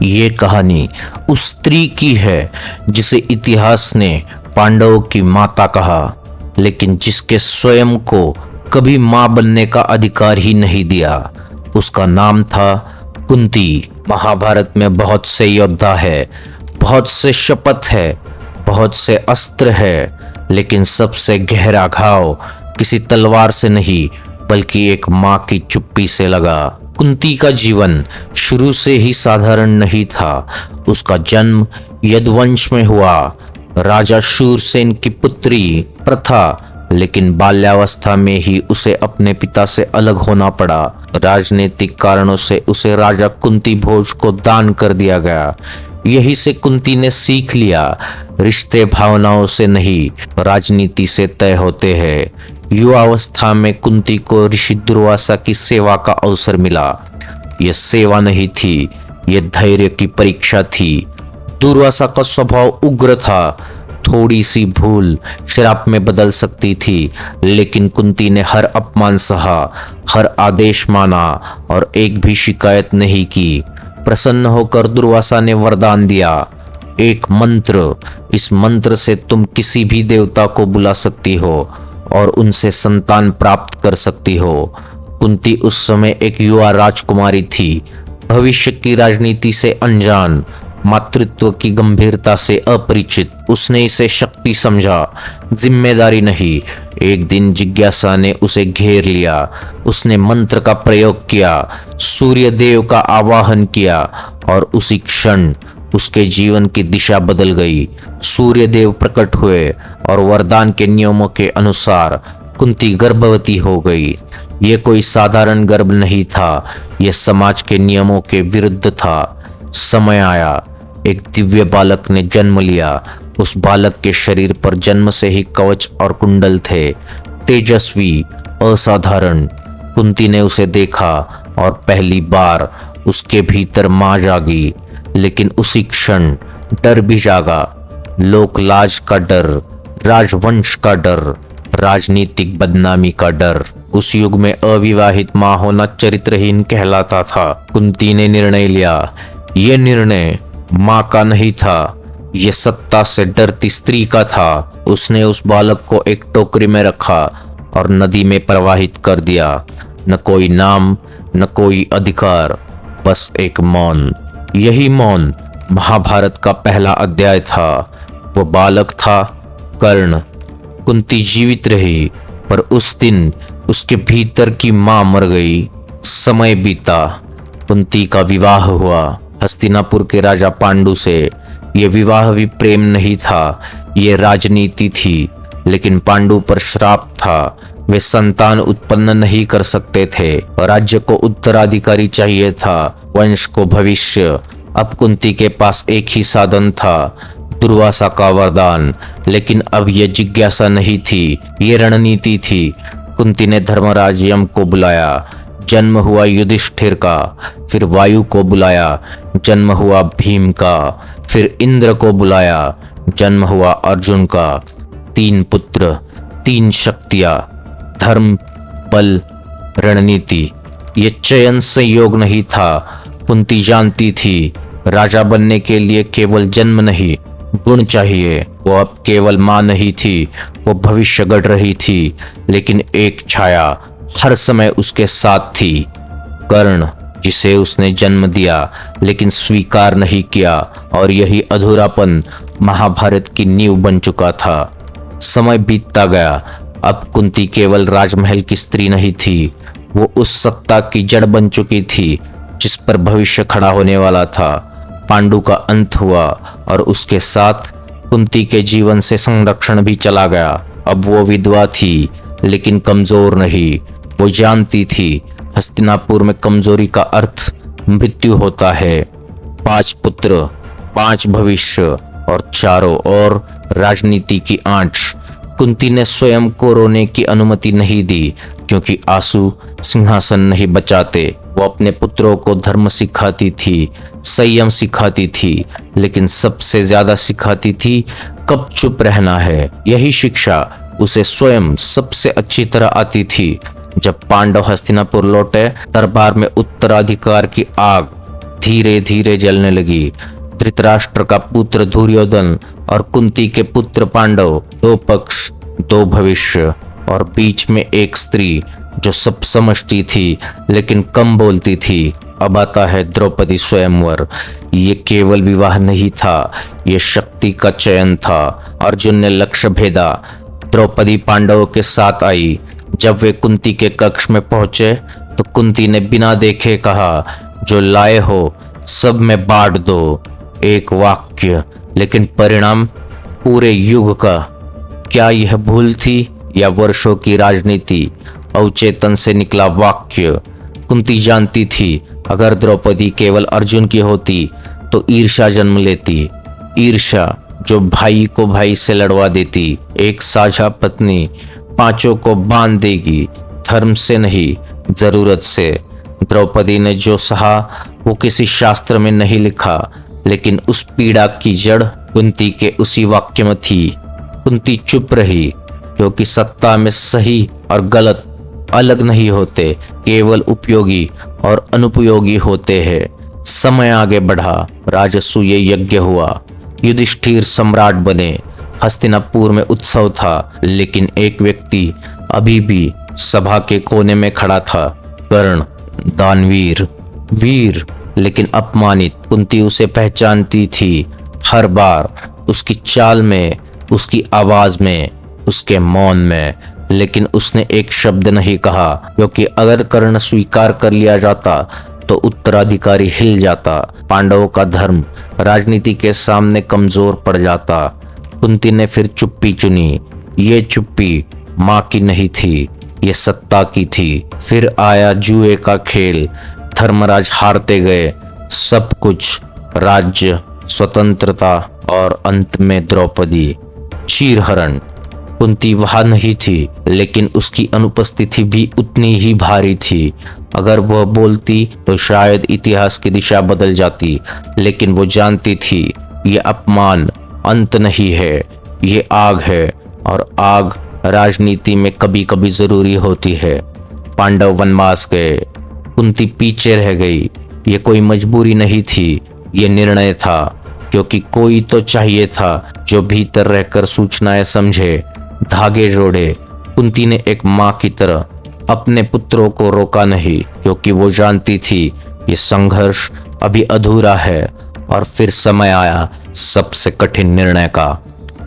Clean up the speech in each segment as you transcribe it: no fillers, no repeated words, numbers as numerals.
ये कहानी उस स्त्री की है जिसे इतिहास ने पांडवों की माता कहा, लेकिन जिसके स्वयं को कभी मां बनने का अधिकार ही नहीं दिया। उसका नाम था कुंती। महाभारत में बहुत से योद्धा है, बहुत से शपथ है, बहुत से अस्त्र है, लेकिन सबसे गहरा घाव किसी तलवार से नहीं बल्कि एक मां की चुप्पी से लगा। कुंती का जीवन शुरू से ही साधारण नहीं था। उसका जन्म यदुवंश में हुआ, राजा शूरसेन की पुत्री प्रथा, लेकिन बाल्यावस्था में ही उसे अपने पिता से अलग होना पड़ा। राजनीतिक कारणों से उसे राजा कुंती भोज को दान कर दिया गया। यही से कुंती ने सीख लिया, रिश्ते भावनाओं से नहीं राजनीति से तय होते हैं। युवावस्था में कुंती को ऋषि दुर्वासा की सेवा का अवसर मिला। यह सेवा नहीं थी, यह धैर्य की परीक्षा थी। दुर्वासा का स्वभाव उग्र था, थोड़ी सी भूल श्राप में बदल सकती थी, लेकिन कुंती ने हर अपमान सहा, हर आदेश माना और एक भी शिकायत नहीं की। प्रसन्न होकर दुर्वासा ने वरदान दिया, एक मंत्र, इस मंत्र से तुम किसी भी देवता को बुला सकती हो और उनसे संतान प्राप्त कर सकती हो। कुंती उस समय एक युवा राजकुमारी थी, भविष्य की राजनीति से अनजान, मातृत्व की गंभीरता से अपरिचित। उसने इसे शक्ति समझा, जिम्मेदारी नहीं। एक दिन जिज्ञासा ने उसे घेर लिया। उसने मंत्र का प्रयोग किया, सूर्य देव का आवाहन किया और उसी क्षण उसके जीवन की दिशा बदल गई। सूर्य देव प्रकट हुए और वरदान के नियमों के अनुसार कुंती गर्भवती हो गई। यह कोई साधारण गर्भ नहीं था, यह समाज के नियमों के विरुद्ध था। समय आया, एक दिव्य बालक ने जन्म लिया। उस बालक के शरीर पर जन्म से ही कवच और कुंडल थे, तेजस्वी, असाधारण। कुंती ने उसे देखा और पहली बार उसके भीतर मां जागी, लेकिन उसी क्षण डर भी जागा। लोक लाज का डर, राजवंश का डर, राजनीतिक बदनामी का डर। उस युग में अविवाहित मां होना चरित्रहीन कहलाता था। कुंती ने निर्णय लिया। यह निर्णय मां का नहीं था, यह सत्ता से डरती स्त्री का था। उसने उस बालक को एक टोकरी में रखा और नदी में प्रवाहित कर दिया। न कोई नाम, न कोई अधिकार, बस एक मौन। यही मौन महाभारत का पहला अध्याय था। वो बालक था कर्ण। कुंती जीवित रही, पर उस दिन उसके भीतर की मां मर गई। समय बीता, कुंती का विवाह हुआ हस्तिनापुर के राजा पांडु से। यह विवाह भी प्रेम नहीं था, यह राजनीति थी। लेकिन पांडु पर श्राप था, वे संतान उत्पन्न नहीं कर सकते थे। राज्य को उत्तराधिकारी चाहिए था, वंश को भविष्य। अब कुंती के पास एक ही साधन था, दुर्वासा का वरदान। लेकिन अब यह जिज्ञासा नहीं थी, ये रणनीति थी। कुंती ने धर्मराज यम को बुलाया, जन्म हुआ युधिष्ठिर का। फिर वायु को बुलाया, जन्म हुआ भीम का। फिर इंद्र को बुलाया, जन्म हुआ अर्जुन का। 3 पुत्र, 3 शक्तियां, धर्म, बल, रणनीति। ये चयन संयोग नहीं था। कुंती जानती थी, राजा बनने के लिए केवल जन्म नहीं, गुण चाहिए। वो अब केवल मां नहीं थी, वो भविष्य गढ़ रही थी। लेकिन एक छाया हर समय उसके साथ थी, कर्ण, जिसे उसने जन्म दिया लेकिन स्वीकार नहीं किया। और यही अधूरापन महाभारत की नींव बन चुका था। समय बीतता गया। अब कुंती केवल राजमहल की स्त्री नहीं थी, वो उस सत्ता की जड़ बन चुकी थी जिस पर भविष्य खड़ा होने वाला था। पांडु का अंत हुआ और उसके साथ कुंती के जीवन से संरक्षण भी चला गया। अब वो विधवा थी, लेकिन कमजोर नहीं। वो जानती थी, हस्तिनापुर में कमजोरी का अर्थ मृत्यु होता है। 5 पुत्र, 5 भविष्य और चारों ओर राजनीति की आंच। कुंती ने स्वयं को रोने की अनुमति नहीं दी, क्योंकि आंसू सिंहासन नहीं बचाते। वो अपने पुत्रों को धर्म सिखाती थी, संयम सिखाती थी, लेकिन सबसे ज्यादा सिखाती थी कब चुप रहना है। यही शिक्षा उसे स्वयं सबसे अच्छी तरह आती थी। जब पांडव हस्तिनापुर लौटे, दरबार में उत्तराधिकार की आग धीरे धीरे जलने लगी। धृतराष्ट्र का पुत्र दुर्योधन और कुंती के पुत्र पांडव, दो पक्ष दो भविष्य, और बीच में एक स्त्री जो सब समझती थी लेकिन कम बोलती थी। अब आता है द्रौपदी स्वयंवर। ये केवल विवाह नहीं था, ये शक्ति का चयन था। अर्जुन ने लक्ष्य भेदा। द्रौपदी पांडवों के साथ आई। जब वे कुंती के कक्ष में पहुंचे तो कुंती ने बिना देखे कहा, जो लाए हो सब में बांट दो। एक वाक्य, लेकिन परिणाम पूरे युग का। क्या यह भूल थी या वर्षों की राजनीति? अवचेतन से निकला वाक्य। कुंती जानती थी अगर द्रौपदी केवल अर्जुन की होती तो ईर्ष्या जन्म लेती। ईर्ष्या जो भाई को भाई से लड़वा देती। एक साझा पत्नी पांचों को बांध देगी, धर्म से नहीं जरूरत से। द्रौपदी ने जो सहा वो किसी शास्त्र में नहीं लिखा, लेकिन उस पीड़ा की जड़ कुंती के उसी वाक्य में थी। कुंती चुप रही क्योंकि सत्ता में सही और गलत अलग नहीं होते, केवल उपयोगी और अनुपयोगी होते हैं। समय आगे बढ़ा। राजसूय यज्ञ हुआ। युधिष्ठिर सम्राट बने। हस्तिनापुर में उत्सव था, लेकिन एक व्यक्ति अभी भी सभा के कोने में खड़ा था। कर्ण, दानवीर, वीर लेकिन अपमानित। कुंती उसे पहचानती थी हर बार, उसकी चाल में, उसकी आवाज में, उसके मौन में। लेकिन उसने एक शब्द नहीं कहा, क्योंकि अगर कर्ण स्वीकार कर लिया जाता तो उत्तराधिकारी हिल जाता। पांडवों का धर्म राजनीति के सामने कमजोर पड़ जाता। कुंती ने फिर चुप्पी चुनी। ये चुप्पी मां की नहीं थी, ये सत्ता की थी। फिर आया जुए का खेल। धर्मराज हारते गए, सब कुछ, राज्य, स्वतंत्रता और अंत में द्रौपदी। चीरहरण। कुंती वहां नहीं थी, लेकिन उसकी अनुपस्थिति भी उतनी ही भारी थी। अगर वह बोलती तो शायद इतिहास की दिशा बदल जाती, लेकिन वो जानती थी ये अपमान अंत नहीं है, ये आग है, और आग राजनीति में कभी कभी जरूरी होती है। पांडव वनवास गए। कुंती पीछे रह गई। ये कोई मजबूरी नहीं थी, ये निर्णय था, क्योंकि कोई तो चाहिए था जो भीतर रहकर सूचनाएं समझे, धागे जोड़े। कुंती ने एक मां की तरह अपने पुत्रों को रोका नहीं, क्योंकि वो जानती थी ये संघर्ष अभी अधूरा है। और फिर समय आया सबसे कठिन निर्णय का।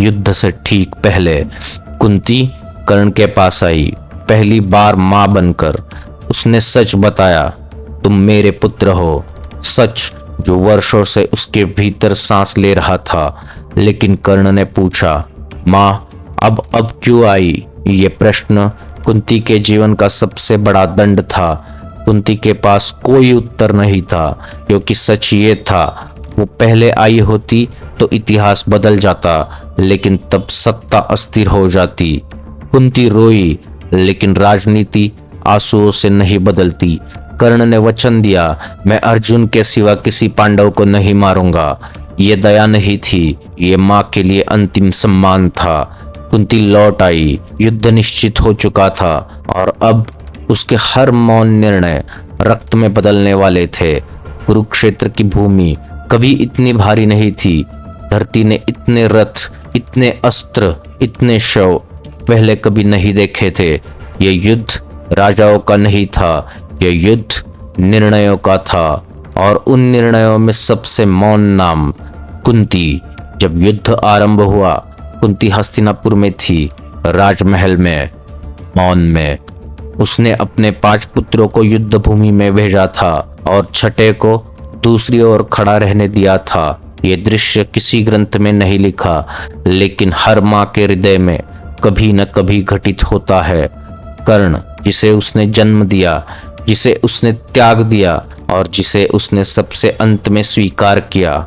युद्ध से ठीक पहले कुंती कर्ण के पास आई, पहली बार मां बनकर। उसने सच बताया, तुम मेरे पुत्र हो। सच जो वर्षों से उसके भीतर सांस ले रहा था। लेकिन कर्ण ने पूछा, मां अब क्यों आई? ये प्रश्न कुंती के जीवन का सबसे बड़ा दंड था। कुंती के पास कोई उत्तर नहीं था, क्योंकि सच ये था, वो पहले आई होती तो इतिहास बदल जाता, लेकिन तब सत्ता अस्थिर हो जाती। कुंती रोई, लेकिन राजनीति आंसुओं से नहीं बदलती। कर्ण ने वचन दिया, मैं अर्जुन के सिवा किसी पांडव को नहीं मारूंगा। ये दया नहीं थी, ये मां के लिए अंतिम सम्मान था। कुंती लौट आई। युद्ध निश्चित हो चुका था, और अब उसके हर मौन निर्णय रक्त में बदलने वाले थे। कुरुक्षेत्र की भूमि कभी इतनी भारी नहीं थी। धरती ने इतने रथ, इतने अस्त्र, इतने शव पहले कभी नहीं देखे थे। ये युद्ध राजाओं का नहीं था, ये युद्ध निर्णयों का था, और उन निर्णयों में सबसे मौन नाम कुंती। जब युद्ध आरंभ हुआ, कुंती हस्तिनापुर में थी, राजमहल में, मौन में। उसने अपने 5 पुत्रों को युद्ध भूमि में भेजा था और छठे को दूसरी ओर खड़ा रहने दिया था। ये दृश्य किसी ग्रंथ में नहीं लिखा, लेकिन हर मां के हृदय में कभी न कभी घटित होता है। कर्ण, जिसे उसने जन्म दिया, जिसे उसने त्याग दिया, और जिसे उसने सबसे अंत में स्वीकार किया।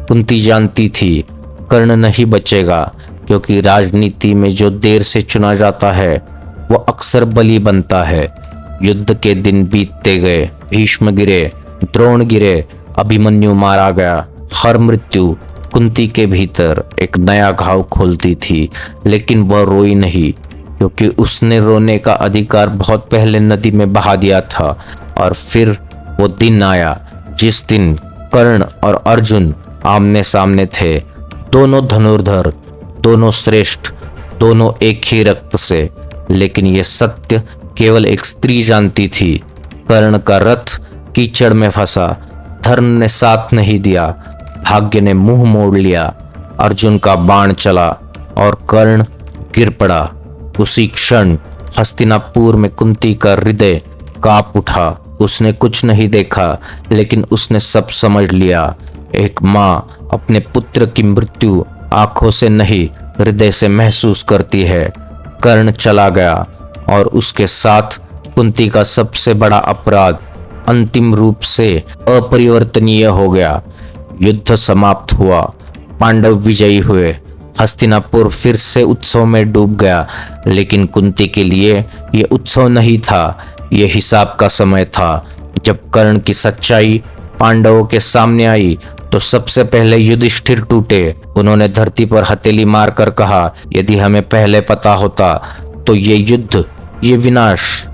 कुंती जानती थी कर्ण नहीं बचेगा, क्योंकि राजनीति में जो देर से चुना जाता है वो अक्सर बलि बनता है। युद्ध के दिन बीतते गए। भीष्म गिरे, द्रोण गिरे, अभिमन्यु मारा गया। हर मृत्यु कुंती के भीतर एक नया घाव खोलती थी, लेकिन वह रोई नहीं, क्योंकि उसने रोने का अधिकार बहुत पहले नदी में बहा दिया था। और फिर वो दिन आया जिस दिन कर्ण और अर्जुन आमने सामने थे। दोनों धनुर्धर, दोनों श्रेष्ठ, दोनों एक ही रक्त से। लेकिन यह सत्य केवल एक स्त्री जानती थी। कर्ण का रथ कीचड़ में फंसा, धर्म ने साथ नहीं दिया, भाग्य ने मुंह मोड़ लिया। अर्जुन का बाण चला और कर्ण गिर पड़ा। उसी क्षण हस्तिनापुर में कुंती का हृदय कांप उठा। उसने कुछ नहीं देखा, लेकिन उसने सब समझ लिया। एक माँ अपने पुत्र की मृत्यु आंखों से नहीं, हृदय से महसूस करती है। कर्ण चला गया और उसके साथ कुंती का सबसे बड़ा अपराध अंतिम रूप से अपरिवर्तनीय हो गया। युद्ध समाप्त हुआ, पांडव विजयी हुए, हस्तिनापुर फिर से उत्सव में डूब गया। लेकिन कुंती के लिए यह उत्सव नहीं था, यह हिसाब का समय था। जब कर्ण की सच्चाई पांडवों के सामने आई तो सबसे पहले युधिष्ठिर टूटे। उन्होंने धरती पर हथेली मारकर कहा, यदि हमें पहले पता होता तो ये युद्ध, ये विनाश।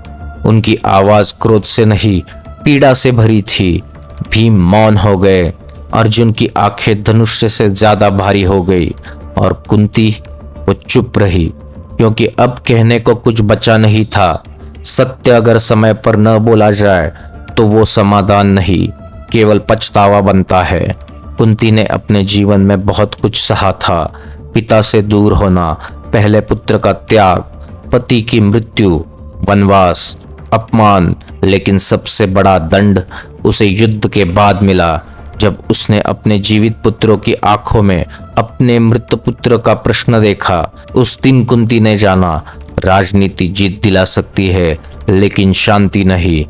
उनकी आवाज क्रोध से नहीं, पीड़ा से भरी थी। भीम मौन हो गए, अर्जुन की आंखें धनुष से ज्यादा भारी हो गई और कुंती वो चुप रही, क्योंकि अब कहने को कुछ बचा नहीं था। सत्य अगर समय पर न बोला जाए तो वो समाधान नहीं, केवल पछतावा बनता है। कुंती ने अपने जीवन में बहुत कुछ सहा था। पिता से दूर होना, पहले पुत्र का त्याग, पति की मृत्यु, वनवास, अपमान। लेकिन सबसे बड़ा दंड उसे युद्ध के बाद मिला, जब उसने अपने जीवित पुत्रों की आंखों में अपने मृत पुत्र का प्रश्न देखा। उस दिन कुंती ने जाना, राजनीति जीत दिला सकती है लेकिन शांति नहीं।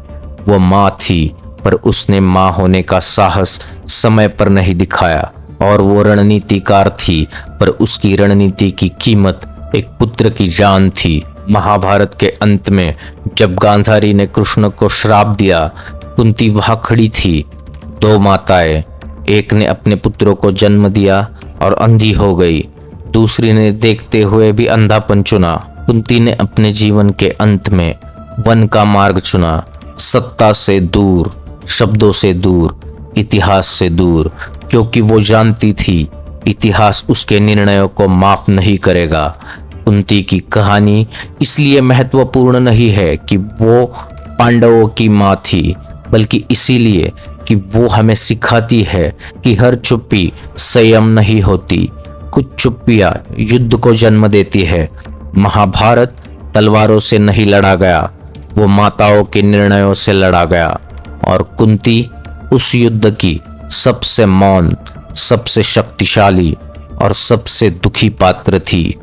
वो माँ थी, पर उसने माँ होने का साहस समय पर नहीं दिखाया। और वो रणनीतिकार थी, पर उसकी रणनीति की कीमत एक पुत्र की जान थी। महाभारत के अंत में जब गांधारी ने कृष्ण को श्राप दिया, कुंती वहां खड़ी थी। दो माताएं, एक ने अपने पुत्रों को जन्म दिया और अंधी हो गई, दूसरी ने देखते हुए भी अंधापन चुना। कुंती ने अपने जीवन के अंत में वन का मार्ग चुना, सत्ता से दूर, शब्दों से दूर, इतिहास से दूर, क्योंकि वो जानती थी इतिहास उसके निर्णयों को माफ नहीं करेगा। कुंती की कहानी इसलिए महत्वपूर्ण नहीं है कि वो पांडवों की माँ थी, बल्कि इसीलिए कि वो हमें सिखाती है कि हर चुप्पी संयम नहीं होती। कुछ चुप्पियां युद्ध को जन्म देती है। महाभारत तलवारों से नहीं लड़ा गया, वो माताओं के निर्णयों से लड़ा गया। और कुंती उस युद्ध की सबसे मौन, सबसे शक्तिशाली और सबसे दुखी पात्र थी।